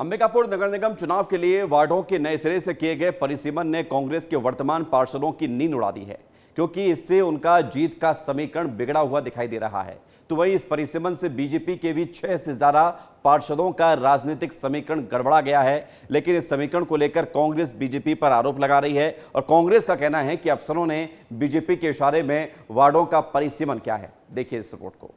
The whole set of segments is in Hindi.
अंबिकापुर नगर निगम चुनाव के लिए वार्डों के नए सिरे से किए गए परिसीमन ने कांग्रेस के वर्तमान पार्षदों की नींद उड़ा दी है, क्योंकि इससे उनका जीत का समीकरण बिगड़ा हुआ दिखाई दे रहा है। तो वहीं इस परिसीमन से बीजेपी के भी 6 से ज्यादा पार्षदों का राजनीतिक समीकरण गड़बड़ा गया है। लेकिन इस समीकरण को लेकर कांग्रेस बीजेपी पर आरोप लगा रही है और कांग्रेस का कहना है कि अफसरों ने बीजेपी के इशारे में वार्डों का परिसीमन किया है। देखिए इस रिपोर्ट को।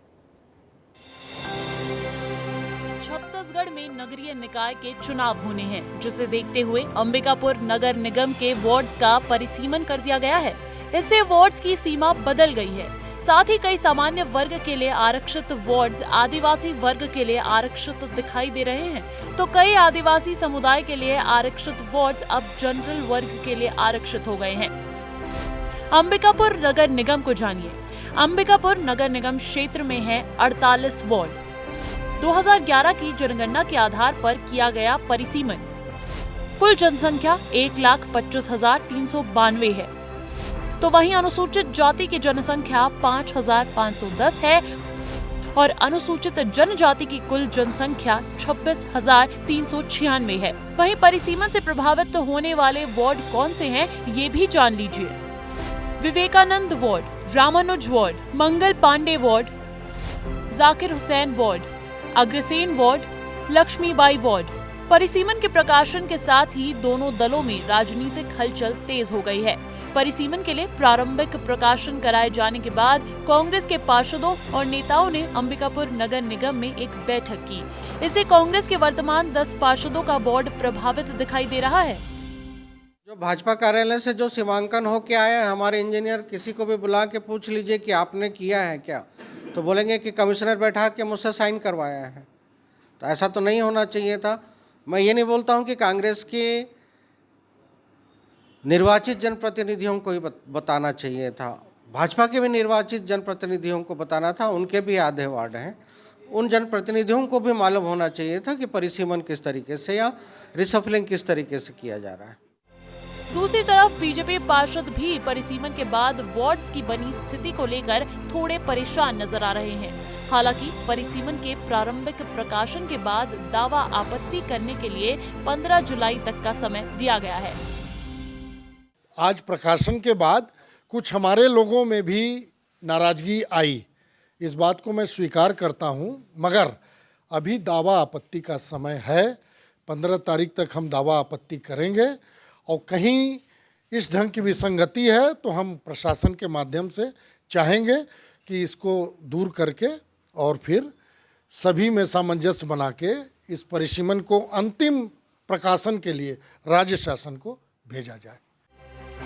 छत्तीसगढ़ में नगरीय निकाय के चुनाव होने हैं, जिसे देखते हुए अंबिकापुर नगर निगम के वार्ड्स का परिसीमन कर दिया गया है। इससे वार्ड्स की सीमा बदल गई है। साथ ही कई सामान्य वर्ग के लिए आरक्षित वार्ड्स आदिवासी वर्ग के लिए आरक्षित दिखाई दे रहे हैं, तो कई आदिवासी समुदाय के लिए आरक्षित वार्ड्स अब जनरल वर्ग के लिए आरक्षित हो गए हैं। अंबिकापुर नगर निगम को जानिए। अंबिकापुर नगर निगम क्षेत्र में है 48 वार्ड। 2011 की जनगणना के आधार पर किया गया परिसीमन। कुल जनसंख्या 1,25,392 है, तो वहीं अनुसूचित जाति की जनसंख्या 5,510 है और अनुसूचित जनजाति की कुल जनसंख्या 26,396 है। वहीं परिसीमन से प्रभावित होने वाले वार्ड कौन से हैं, ये भी जान लीजिए। Vivekanand ward, Ramanuj ward, Mangal Pandey ward, Zakir Hussain ward, Agrasen ward, Lakshmibai ward. परिसीमन के प्रकाशन के साथ ही दोनों दलों में राजनीतिक हलचल तेज हो गई है। परिसीमन के लिए प्रारंभिक प्रकाशन कराए जाने के बाद कांग्रेस के पार्षदों और नेताओं ने अंबिकापुर नगर निगम में एक बैठक की। इससे कांग्रेस के वर्तमान 10 पार्षदों का बोर्ड प्रभावित दिखाई दे रहा है। जो भाजपा कार्यालय से जो सीमांकन होके आया है, हमारे इंजीनियर किसी को भी बुला के पूछ लीजिए कि आपने किया है क्या, तो बोलेंगे कि कमिश्नर बैठा के मुझसे साइन करवाया है। तो ऐसा तो नहीं होना चाहिए था। मैं ये नहीं बोलता हूँ कि कांग्रेस के निर्वाचित जनप्रतिनिधियों को ही बताना चाहिए था, भाजपा के भी निर्वाचित जनप्रतिनिधियों को बताना था। उनके भी आधे वार्ड हैं, उन जनप्रतिनिधियों को भी मालूम होना चाहिए था कि परिसीमन किस तरीके से या रिसफलिंग किस तरीके से किया जा रहा है। दूसरी तरफ बीजेपी पार्षद भी परिसीमन के बाद वार्ड्स की बनी स्थिति को लेकर थोड़े परेशान नजर आ रहे हैं। हालांकि परिसीमन के प्रारंभिक प्रकाशन के बाद दावा आपत्ति करने के लिए 15 जुलाई तक का समय दिया गया है। आज प्रकाशन के बाद कुछ हमारे लोगों में भी नाराजगी आई, इस बात को मैं स्वीकार करता हूं, मगर अभी दावा आपत्ति का समय है। 15 तारीख तक हम दावा आपत्ति करेंगे और कहीं इस ढंग की विसंगति है तो हम प्रशासन के माध्यम से चाहेंगे कि इसको दूर करके और फिर सभी में सामंजस्य बना के इस परिसीमन को अंतिम प्रकाशन के लिए राज्य शासन को भेजा जाए।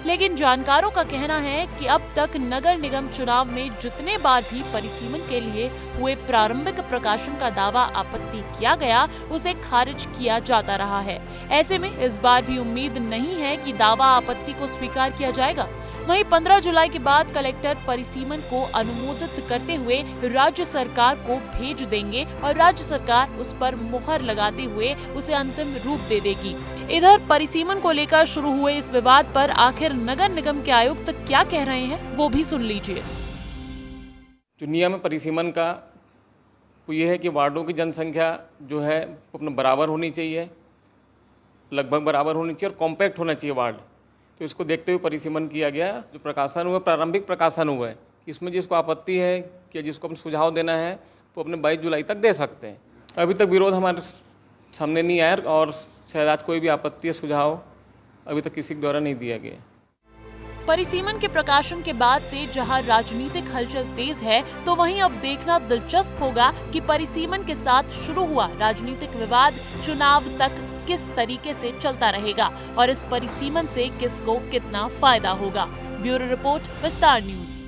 लेकिन जानकारों का कहना है कि अब तक नगर निगम चुनाव में जितने बार भी परिसीमन के लिए हुए प्रारंभिक प्रकाशन का दावा आपत्ति किया गया, उसे खारिज किया जाता रहा है। ऐसे में इस बार भी उम्मीद नहीं है कि दावा आपत्ति को स्वीकार किया जाएगा। वहीं 15 जुलाई के बाद कलेक्टर परिसीमन को अनुमोदित करते हुए राज्य सरकार को भेज देंगे और राज्य सरकार उस पर मुहर लगाते हुए उसे अंतिम रूप दे देगी। इधर परिसीमन को लेकर शुरू हुए इस विवाद पर आखिर नगर निगम के आयुक्त क्या कह रहे हैं, वो भी सुन लीजिए। जो नियम है परिसीमन का वो ये है कि वार्डों की जनसंख्या जो है अपना बराबर होनी चाहिए, लगभग बराबर होनी चाहिए और कॉम्पैक्ट होना चाहिए वार्ड। तो इसको देखते हुए परिसीमन किया गया। जो प्रकाशन हुआ, प्रारंभिक प्रकाशन हुआ है, इसमें जिसको आपत्ति है कि जिसको अपना सुझाव देना है वो अपने 22 जुलाई तक दे सकते हैं। अभी तक विरोध हमारे सामने नहीं आया और शायद आज कोई भी आपत्ति या सुझाव अभी तक किसी के द्वारा नहीं दिया गया। परिसीमन के प्रकाशन के बाद से जहां राजनीतिक हलचल तेज है, तो वहीं अब देखना दिलचस्प होगा कि परिसीमन के साथ शुरू हुआ राजनीतिक विवाद चुनाव तक किस तरीके से चलता रहेगा और इस परिसीमन से किसको कितना फायदा होगा। ब्यूरो रिपोर्ट, विस्तार न्यूज।